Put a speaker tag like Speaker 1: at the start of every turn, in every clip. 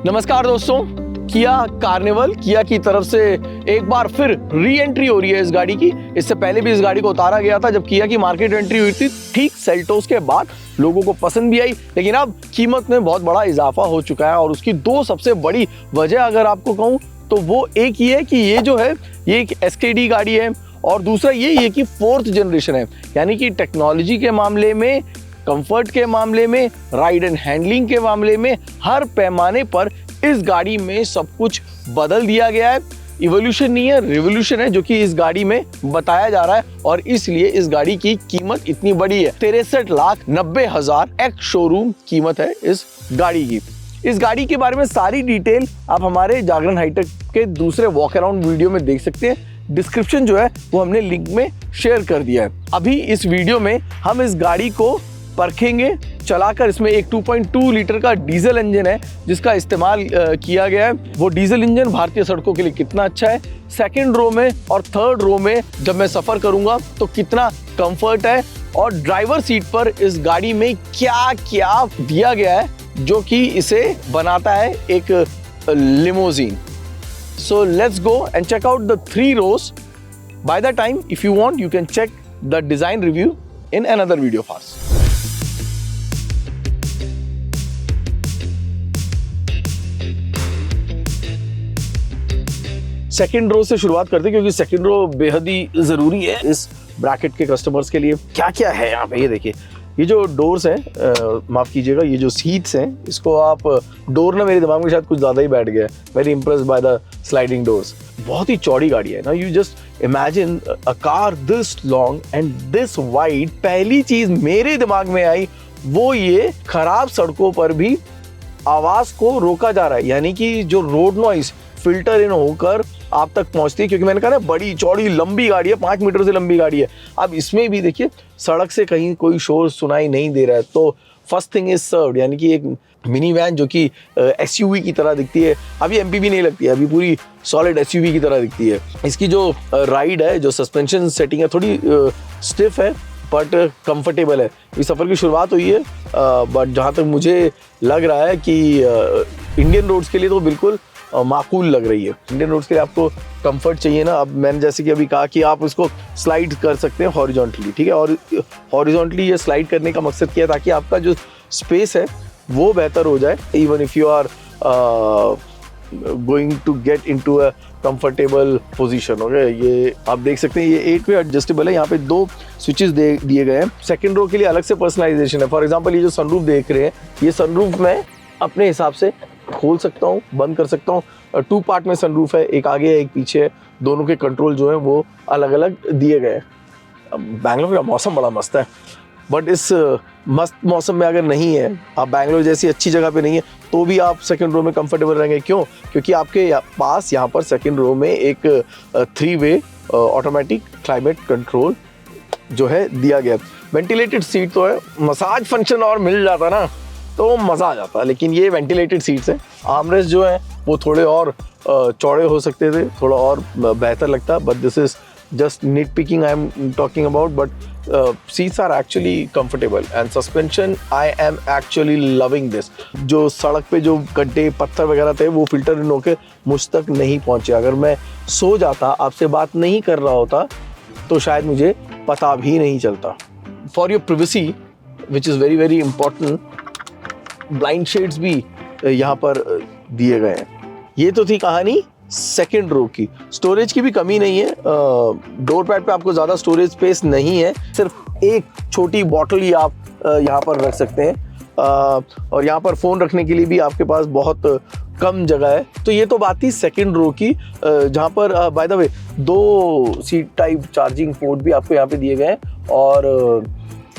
Speaker 1: नमस्कार दोस्तों, Kia Carnival किया की तरफ से एक बार फिर री एंट्री हो रही है इस गाड़ी की। इससे पहले भी इस गाड़ी को उतारा गया था जब किया की मार्केट एंट्री हुई थी, ठीक सेल्टोस के बाद। लोगों को पसंद भी आई, लेकिन अब कीमत में बहुत बड़ा इजाफा हो चुका है और उसकी दो सबसे बड़ी वजह अगर आपको कहूँ तो वो एक ही है कि ये जो है ये एक एसकेडी गाड़ी है और दूसरा ये कि 4th जनरेशन है, यानी कि टेक्नोलॉजी के मामले में, कंफर्ट के मामले में, राइड एंड हैंडलिंग के मामले में, हर पैमाने पर इस गाड़ी में सब कुछ बदल दिया गया है। इवोल्यूशन नहीं है, रिवोल्यूशन है जो कि इस गाड़ी में बताया जा रहा है और इसलिए इस गाड़ी की कीमत इतनी बड़ी है। 63,90,000 एक्स शोरूम कीमत है इस गाड़ी की। इस गाड़ी के बारे में सारी डिटेल आप हमारे जागरण हाईटेक के दूसरे वॉक अराउंड वीडियो में देख सकते हैं। डिस्क्रिप्शन जो है वो हमने लिंक में शेयर कर दिया है। अभी इस वीडियो में हम इस गाड़ी को परखेंगे चलाकर। इसमें एक 2.2 लीटर का डीजल इंजन है जिसका इस्तेमाल किया गया है। वो डीजल इंजन भारतीय सड़कों के लिए कितना अच्छा है, सेकंड रो में और थर्ड रो में जब मैं सफर करूंगा तो कितना कंफर्ट है, और ड्राइवर सीट पर इस गाड़ी में क्या क्या दिया गया है जो कि इसे बनाता है एक limousine. So let's go and check out the 3 rows. By the time, if you want, you can check the design review in another video of ours. Second row से शुरुआत करते हैं क्योंकि सेकेंड रो बेहद ही जरूरी है इस ब्रैकेट के कस्टमर्स के लिए। क्या क्या है यहाँ पे, ये देखिए। ये जो डोर्स हैं, माफ कीजिएगा, ये जो सीट्स हैं, इसको आप डोर ना मेरे दिमाग में शायद कुछ ज़्यादा ही बैठ गया है। Very impressed by the sliding doors. बहुत ही चौड़ी गाड़ी है ना। You just imagine a car this long and this wide. पहली चीज़ मेरे दिमाग में आई वो ये खराब सड़कों पर भी आवाज़ को रोका जा रहा है, यानी कि जो रोड नॉइस फिल्टर इन होकर आप तक पहुंचती है। क्योंकि मैंने कहा ना बड़ी चौड़ी लंबी गाड़ी है, 5 मीटर से लंबी गाड़ी है। अब इसमें भी देखिए सड़क से कहीं कोई शोर सुनाई नहीं दे रहा है। तो फर्स्ट थिंग इज सर्व्ड, यानी कि एक मिनी वैन जो कि एसयूवी की तरह दिखती है। अभी एमपीवी नहीं लगती है, अभी पूरी सॉलिड एसयूवी की तरह दिखती है। इसकी जो राइड है, जो सस्पेंशन सेटिंग है, थोड़ी स्टिफ है बट कंफर्टेबल है। इस सफ़र की शुरुआत हुई है बट जहाँ तक मुझे लग रहा है कि इंडियन रोड्स के लिए तो बिल्कुल माकूल लग रही है। इंडियन रोड्स के लिए आपको कंफर्ट चाहिए ना। अब मैंने जैसे कि अभी कहा कि आप उसको स्लाइड कर सकते हैं हॉरिजॉन्टली, ठीक है। और हॉरिजॉन्टली ये स्लाइड करने का मकसद क्या है, ताकि आपका जो स्पेस है वो बेहतर हो जाए। Even if you are going to get into a comfortable position. Okay, ये आप देख सकते हैं, ये 8 वे एडजस्टेबल है। यहाँ पे 2 स्विचेस दिए गए हैं। सेकेंड रो के लिए अलग से पर्सनलाइजेशन है। फॉर एग्जाम्पल ये जो सनरूफ देख रहे हैं, ये सनरूफ मैं अपने हिसाब से खोल सकता हूँ, बंद कर सकता हूँ। 2 पार्ट में सनरूफ है, एक आगे है एक पीछे है। दोनों के कंट्रोल जो है वो अलग अलग दिए गए हैं। बैंगलोर का मौसम बड़ा मस्त है, बट इस मस्त मौसम में अगर नहीं है, आप बैंगलोर जैसी अच्छी जगह पे नहीं है, तो भी आप सेकंड रो में कंफर्टेबल रहेंगे। क्यों? क्योंकि आपके पास यहाँ पर सेकंड रो में एक 3 वे ऑटोमेटिक क्लाइमेट कंट्रोल जो है दिया गया। वेंटिलेटेड सीट तो है, मसाज फंक्शन और मिल जाता ना तो मज़ा आ जाता, लेकिन ये वेंटिलेटेड सीट्स हैं। आर्मरेस्ट जो है वो थोड़े और चौड़े हो सकते थे, थोड़ा और बेहतर लगता, but this is just nitpicking I am talking about. But seats are actually comfortable and suspension I am actually loving this. जो सड़क पे जो गड्ढे पत्थर वगैरह थे वो फिल्टर इन होके मुझ तक नहीं पहुँचे। अगर मैं सो जाता, आपसे बात नहीं कर रहा होता, तो शायद मुझे पता भी नहीं चलता। For your privacy which is very very important, blind shades भी यहाँ पर दिए गए हैं। ये तो थी कहानी सेकेंड रो की। स्टोरेज की भी कमी नहीं है। डोर पैड पे आपको ज़्यादा स्टोरेज स्पेस नहीं है, सिर्फ एक छोटी बॉटल ही आप यहाँ पर रख सकते हैं। और यहाँ पर फ़ोन रखने के लिए भी आपके पास बहुत कम जगह है। तो ये तो बात थी सेकेंड रो की, जहाँ पर by the way 2 seat type charging port भी आपको यहाँ पे दिए गए हैं। और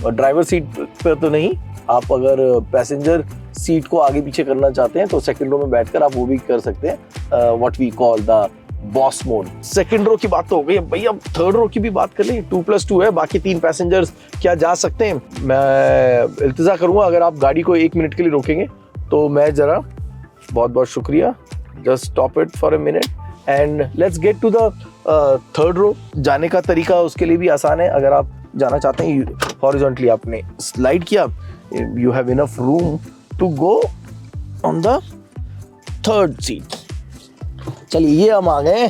Speaker 1: ड्राइवर सीट पर तो नहीं, आप अगर पैसेंजर सीट को आगे पीछे करना चाहते हैं तो सेकंड रो में बैठकर आप वो भी कर सकते हैं, what we call the boss mode. Second row की बात तो हो गई, भाई अब थर्ड रो की भी बात कर लें। 2+2 है, बाकी 3 पैसेंजर्स क्या जा सकते हैं। मैं इल्तिजा करूंगा अगर आप गाड़ी को 1 मिनट के लिए रोकेंगे तो मैं जरा, बहुत बहुत शुक्रिया, just stop it for a minute and let's get to the third row. जाने का तरीका उसके लिए भी आसान है। अगर आप जाना चाहते हैं हॉरिजॉन्टली, आपने स्लाइड किया, you have enough room to go on the third seat. चलिए ये हम आ गए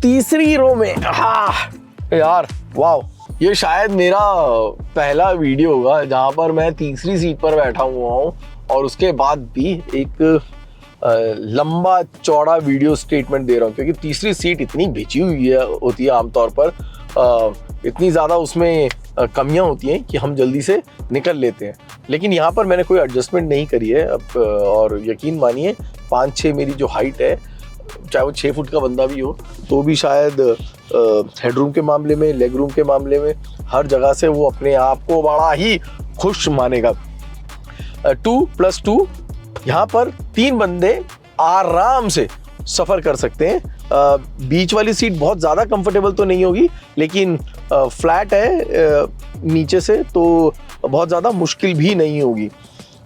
Speaker 1: तीसरी रो में। हाँ यार वाह, ये शायद मेरा पहला वीडियो होगा जहाँ पर मैं तीसरी सीट पर बैठा हुआ हूँ और उसके बाद भी एक लंबा चौड़ा वीडियो स्टेटमेंट दे रहा हूँ, क्योंकि तीसरी सीट इतनी भिजी हुई होती है आमतौर पर, इतनी ज़्यादा उसमें कमियां होती हैं कि हम जल्दी से निकल लेते हैं। लेकिन यहाँ पर मैंने कोई एडजस्टमेंट नहीं करी है अब, और यकीन मानिए 5-6 मेरी जो हाइट है, चाहे वो 6 फुट का बंदा भी हो तो भी शायद हेडरूम के मामले में, लेग रूम के मामले में, हर जगह से वो अपने आप को बड़ा ही खुश मानेगा। 2+2 यहाँ पर 3 बंदे आराम से सफ़र कर सकते हैं। बीच वाली सीट बहुत ज़्यादा कंफर्टेबल तो नहीं होगी, लेकिन फ्लैट है नीचे से तो बहुत ज़्यादा मुश्किल भी नहीं होगी।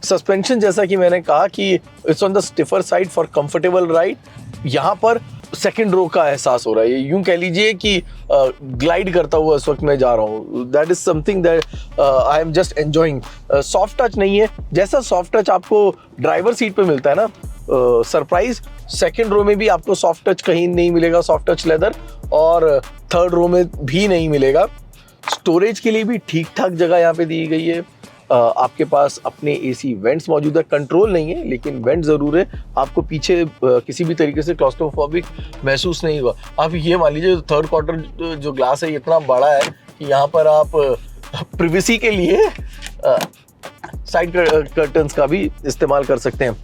Speaker 1: सस्पेंशन जैसा कि मैंने कहा कि it's on the stiffer side for comfortable ride. यहाँ पर सेकंड रो का एहसास हो रहा है, यूं कह लीजिए कि ग्लाइड करता हुआ इस वक्त मैं जा रहा हूँ। That is something that I am just enjoying. Soft touch नहीं है, जैसा सॉफ्ट टच आपको ड्राइवर सीट पे मिलता है ना, सरप्राइज सेकंड रो में भी आपको सॉफ्ट टच कहीं नहीं मिलेगा, सॉफ्ट टच लेदर, और थर्ड रो में भी नहीं मिलेगा। स्टोरेज के लिए भी ठीक ठाक जगह यहाँ पे दी गई है। आपके पास अपने एसी वेंट्स मौजूद है, कंट्रोल नहीं है लेकिन वेंट ज़रूर है। आपको पीछे किसी भी तरीके से क्लॉस्ट्रोफोबिक महसूस नहीं हुआ। आप ये मान लीजिए थर्ड क्वार्टर जो ग्लास है इतना बड़ा है कि यहाँ पर आप प्रिवेसी के लिए साइड कर्टन्स का भी इस्तेमाल कर सकते हैं।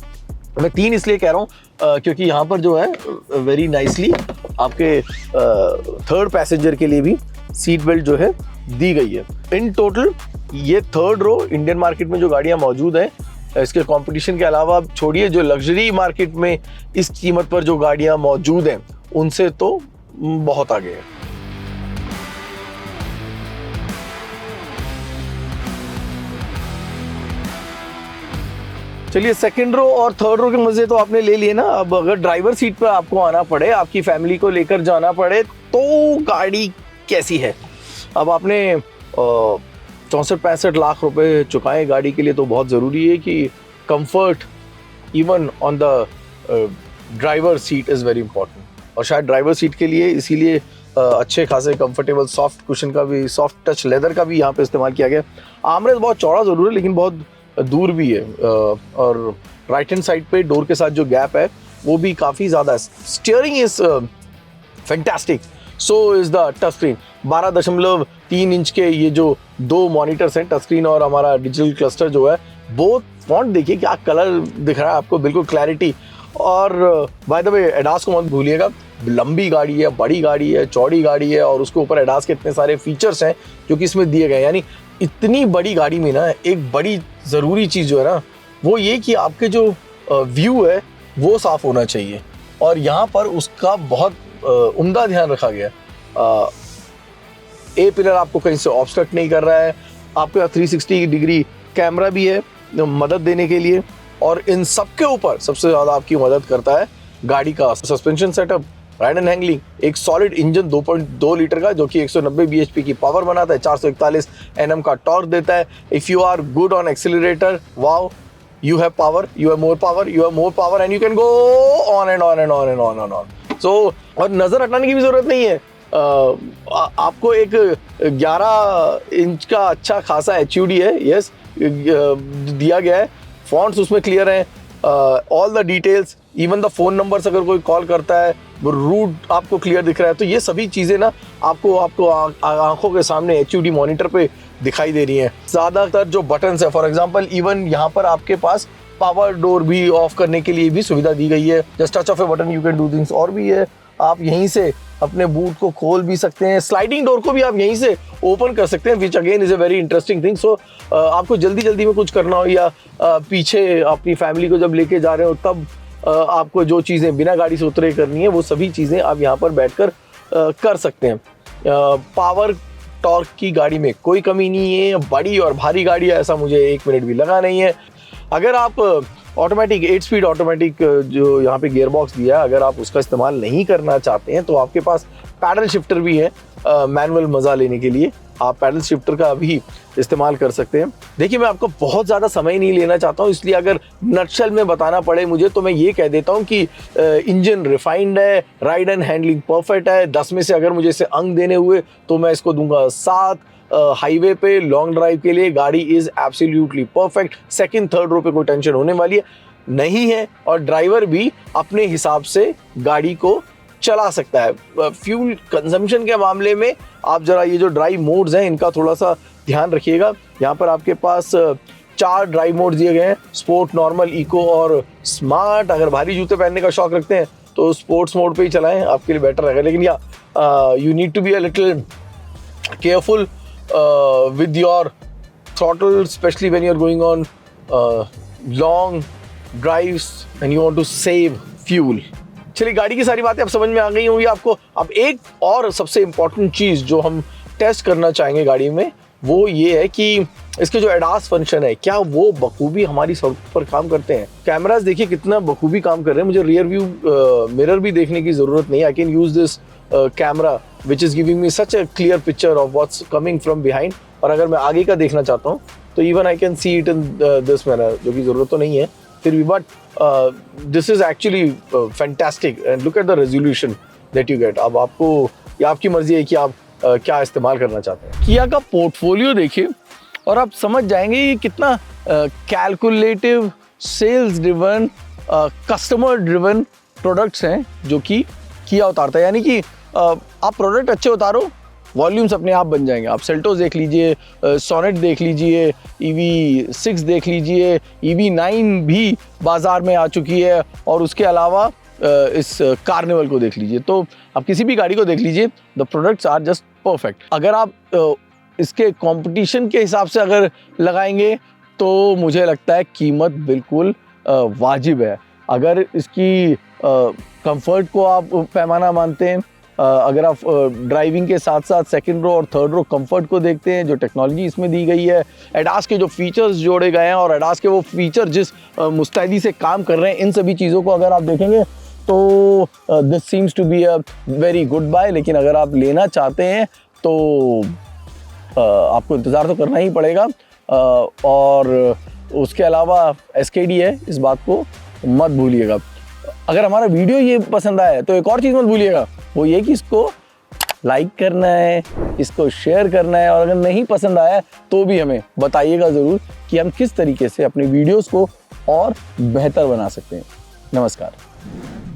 Speaker 1: मैं 3 इसलिए कह रहा हूँ क्योंकि यहाँ पर जो है वेरी नाइसली आपके थर्ड पैसेंजर के लिए भी सीट बेल्ट जो है दी गई है। इन टोटल ये थर्ड रो इंडियन मार्केट में जो गाड़ियाँ मौजूद हैं, इसके कंपटीशन के अलावा आप छोड़िए, जो लग्जरी मार्केट में इस कीमत पर जो गाड़ियाँ मौजूद हैं उनसे तो बहुत आगे है। चलिए सेकंड रो और थर्ड रो के मजे तो आपने ले लिए ना। अब अगर ड्राइवर सीट पर आपको आना पड़े, आपकी फैमिली को लेकर जाना पड़े, तो गाड़ी कैसी है। अब आपने 64-65 लाख रुपए चुकाए गाड़ी के लिए, तो बहुत ज़रूरी है कि comfort even on the driver seat is very important. और शायद ड्राइवर सीट के लिए इसीलिए अच्छे खासे कंफर्टेबल सॉफ्ट कुशन का भी, सॉफ्ट टच लेदर का भी यहाँ पे इस्तेमाल किया गया। आर्मरेस्ट बहुत चौड़ा ज़रूर है लेकिन बहुत दूर भी है, और राइट हैंड साइड पे डोर के साथ जो गैप है वो भी काफ़ी ज़्यादा है। Steering is fantastic, so is the touch screen. 12.3 inch के ये जो 2 मॉनिटर्स हैं, टच स्क्रीन और हमारा डिजिटल क्लस्टर जो है, बोथ फॉन्ट देखिए क्या कलर दिख रहा है आपको, बिल्कुल क्लैरिटी। और बाय द वे एडास को मत भूलिएगा, लंबी गाड़ी है, बड़ी गाड़ी है, चौड़ी गाड़ी है, और उसके ऊपर एडास के इतने सारे फीचर्स हैं जो कि इसमें दिए गए। यानी इतनी बड़ी गाड़ी में ना एक बड़ी ज़रूरी चीज़ जो है ना वो ये कि आपके जो व्यू है वो साफ़ होना चाहिए, और यहाँ पर उसका बहुत उम्दा ध्यान रखा गया। ए पिलर आपको कहीं से ऑब्स्ट्रक्ट नहीं कर रहा है, आपके 360 डिग्री कैमरा भी है मदद देने के लिए, और इन सब के ऊपर सबसे ज़्यादा आपकी मदद करता है गाड़ी का suspension setup, ride and handling. एक सॉलिड इंजन 2.2 लीटर का जो कि 190 bhp की पावर बनाता है, 441 Nm का टॉर्क देता है। If you are good on accelerator, wow, you have power, you have more power and you can go on and on and on and on and on. So, और नज़र हटाने की भी ज़रूरत नहीं है। आपको एक 11 इंच का अच्छा खासा HUD है, यस, दिया गया है, फॉन्ट्स उसमें क्लियर हैं, all the details, even the phone numbers अगर कोई कॉल करता है रूट आपको क्लियर दिख रहा है। तो ये सभी चीज़ें ना आपको आंखों के सामने HUD मॉनिटर पे दिखाई दे रही हैं। ज़्यादातर जो बटन्स है, फॉर एग्जांपल इवन यहाँ पर आपके पास पावर डोर भी ऑफ करने के लिए भी सुविधा दी गई है, just touch of A button you can do things. और भी है, आप यहीं से अपने बूट को खोल भी सकते हैं, स्लाइडिंग डोर को भी आप यहीं से ओपन कर सकते हैं, which again is a very interesting thing. So आपको जल्दी में कुछ करना हो या पीछे अपनी फैमिली को जब लेके जा रहे हो तब आपको जो चीज़ें बिना गाड़ी से उतरे करनी है वो सभी चीज़ें आप यहाँ पर बैठकर कर सकते हैं। पावर टॉर्क की गाड़ी में कोई कमी नहीं है, बड़ी और भारी गाड़ी है ऐसा मुझे 1 मिनट भी लगा नहीं है। अगर आप ऑटोमेटिक 8 स्पीड ऑटोमेटिक जो यहाँ पे गियर बॉक्स दिया है, अगर आप उसका इस्तेमाल नहीं करना चाहते हैं तो आपके पास पैडल शिफ्टर भी है मैनुअल मज़ा लेने के लिए। आप पैडल शिफ्टर का भी इस्तेमाल कर सकते हैं। देखिए, मैं आपको बहुत ज़्यादा समय नहीं लेना चाहता हूँ, इसलिए अगर नटशेल में बताना पड़े मुझे तो मैं ये कह देता हूँ कि इंजन रिफाइंड है, राइड एंड हैंडलिंग परफेक्ट है। 10 में से अगर मुझे इसे अंक देने हुए तो मैं इसको दूंगा 7। हाईवे पे लॉन्ग ड्राइव के लिए गाड़ी is absolutely perfect. Second third row पे कोई टेंशन होने वाली है नहीं है, और ड्राइवर भी अपने हिसाब से गाड़ी को चला सकता है। फ्यूल कंजम्पशन के मामले में आप जरा ये जो ड्राइव मोड्स हैं इनका थोड़ा सा ध्यान रखिएगा। यहाँ पर आपके पास 4 ड्राइव मोड्स दिए गए हैं, स्पोर्ट, नॉर्मल, इको और स्मार्ट। अगर भारी जूते पहनने का शौक रखते हैं तो स्पोर्ट्स मोड पे ही चलाएं, आपके लिए बेटर रहेगा। लेकिन you need to be a little careful with your throttle, especially when you're going on long drives and you want to save fuel. चलिए, गाड़ी की सारी बातें अब समझ में आ गई होंगी आपको। अब एक और सबसे इम्पॉर्टेंट चीज़ जो हम टेस्ट करना चाहेंगे गाड़ी में वो ये है कि इसके जो एडास फंक्शन है क्या वो बखूबी हमारी सड़क पर काम करते हैं। कैमरास देखिए कितना बखूबी काम कर रहे हैं। मुझे रियर व्यू मिरर भी देखने की ज़रूरत नहीं है। I can use this camera which is giving me such a clear picture of what's coming from behind. और अगर मैं आगे का देखना चाहता हूँ तो even I can see it in this manner, जो कि ज़रूरत तो नहीं है फिर भी, but this is actually fantastic and look at the resolution that you get. अब आपको, या आपकी मर्जी है कि आप क्या इस्तेमाल करना चाहते हैं। किया का पोर्टफोलियो देखिए और आप समझ जाएंगे ये कितना calculative, sales driven, customer driven products हैं जो कि किया उतारता है। यानी कि आप प्रोडक्ट अच्छे उतारो, वॉल्यूम्स अपने आप बन जाएंगे। आप सेल्टोस देख लीजिए, सोनेट देख लीजिए, EV6 देख लीजिए, EV9 भी बाज़ार में आ चुकी है, और उसके अलावा इस कार्निवल को देख लीजिए। तो आप किसी भी गाड़ी को देख लीजिए, the products are just perfect. अगर आप इसके कंपटीशन के हिसाब से अगर लगाएंगे तो मुझे लगता है कीमत बिल्कुल वाजिब है। अगर इसकी कंफर्ट को आप पैमाना मानते हैं, अगर आप ड्राइविंग के साथ साथ सेकंड रो और थर्ड रो कंफर्ट को देखते हैं, जो टेक्नोलॉजी इसमें दी गई है, एडास के जो फीचर्स जोड़े गए हैं और एडास के वो फीचर जिस मुस्तैदी से काम कर रहे हैं, इन सभी चीज़ों को अगर आप देखेंगे तो this seems to be a very good buy. लेकिन अगर आप लेना चाहते हैं तो आपको इंतज़ार तो करना ही पड़ेगा। और उसके अलावा SKD है, इस बात को मत भूलिएगा। अगर हमारा वीडियो ये पसंद आया तो एक और चीज़ मत भूलिएगा, वो ये कि इसको लाइक करना है, इसको शेयर करना है, और अगर नहीं पसंद आया तो भी हमें बताइएगा ज़रूर कि हम किस तरीके से अपने वीडियोस को और बेहतर बना सकते हैं। नमस्कार।